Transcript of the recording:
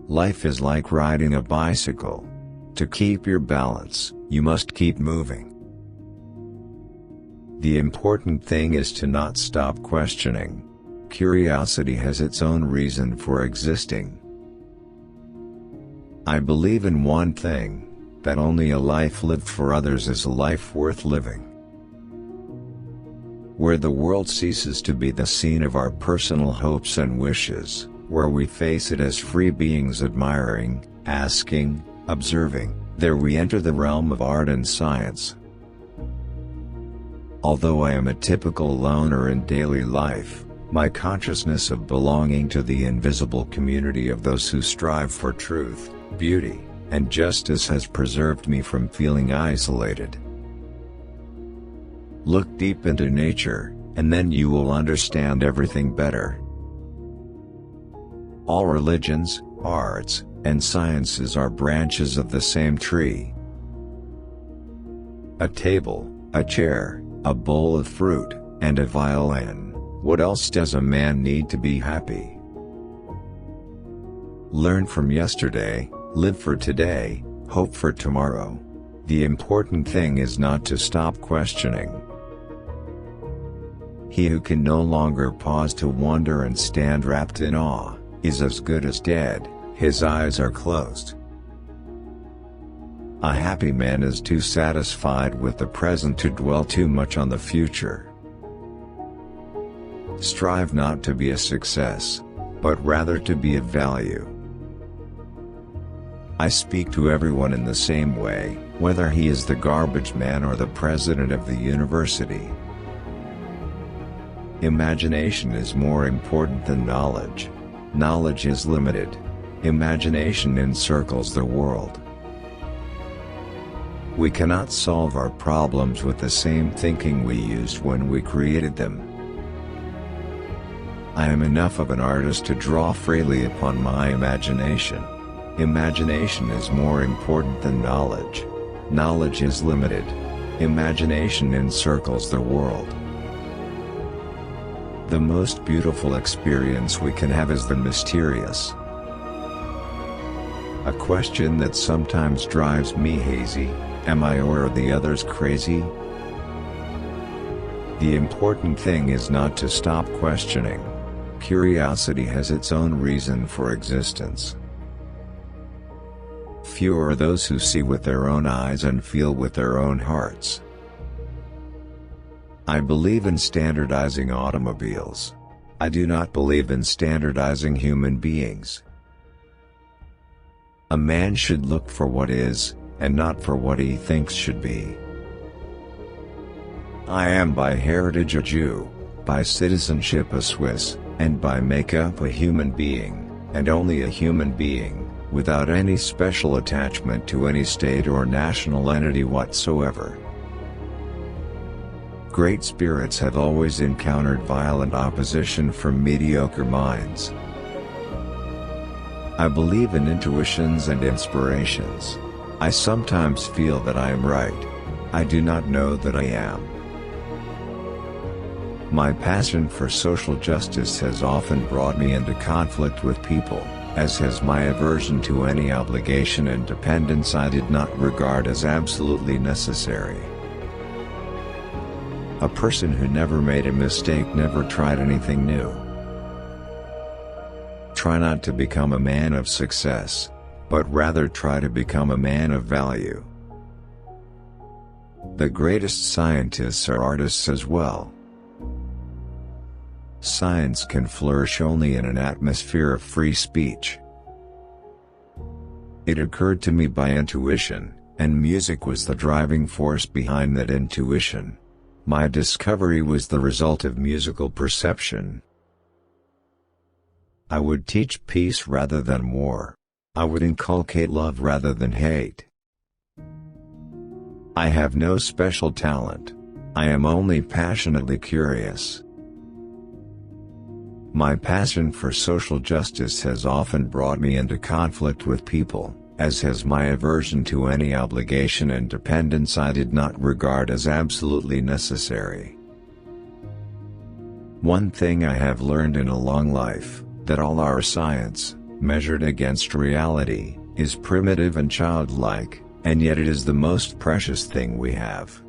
Life is like riding a bicycle. To keep your balance, you must keep moving. The important thing is to not stop questioning. Curiosity has its own reason for existing. I believe in one thing, that only a life lived for others is a life worth living. Where the world ceases to be the scene of our personal hopes and wishes, where we face it as free beings admiring, asking, observing, there we enter the realm of art and science. Although I am a typical loner in daily life, my consciousness of belonging to the invisible community of those who strive for truth, beauty, and justice has preserved me from feeling isolated. Look deep into nature, and then you will understand everything better. All religions, arts, and sciences are branches of the same tree. A table, a chair, a bowl of fruit, and a violin. What else does a man need to be happy? Learn from yesterday, live for today, hope for tomorrow. The important thing is not to stop questioning. He who can no longer pause to wonder and stand wrapped in awe, is as good as dead, his eyes are closed. A happy man is too satisfied with the present to dwell too much on the future. Strive not to be a success, but rather to be of value. I speak to everyone in the same way, whether he is the garbage man or the president of the university. Imagination is more important than knowledge. Knowledge is limited. Imagination encircles the world. We cannot solve our problems with the same thinking we used when we created them. I am enough of an artist to draw freely upon my imagination. Imagination is more important than knowledge. Knowledge is limited. Imagination encircles the world. The most beautiful experience we can have is the mysterious. A question that sometimes drives me hazy: am I or are the others crazy? The important thing is not to stop questioning. Curiosity has its own reason for existence. Few are those who see with their own eyes and feel with their own hearts. I believe in standardizing automobiles. I do not believe in standardizing human beings. A man should look for what is, and not for what he thinks should be. I am by heritage a Jew, by citizenship a Swiss, and by makeup a human being, and only a human being, without any special attachment to any state or national entity whatsoever. Great spirits have always encountered violent opposition from mediocre minds. I believe in intuitions and inspirations. I sometimes feel that I am right. I do not know that I am. My passion for social justice has often brought me into conflict with people, as has my aversion to any obligation and dependence I did not regard as absolutely necessary. A person who never made a mistake never tried anything new. Try not to become a man of success, but rather try to become a man of value. The greatest scientists are artists as well. Science can flourish only in an atmosphere of free speech. It occurred to me by intuition, and music was the driving force behind that intuition. My discovery was the result of musical perception. I would teach peace rather than war. I would inculcate love rather than hate. I have no special talent. I am only passionately curious. My passion for social justice has often brought me into conflict with people, as has my aversion to any obligation and dependence I did not regard as absolutely necessary. One thing I have learned in a long life, that all our science, measured against reality, is primitive and childlike, and yet it is the most precious thing we have.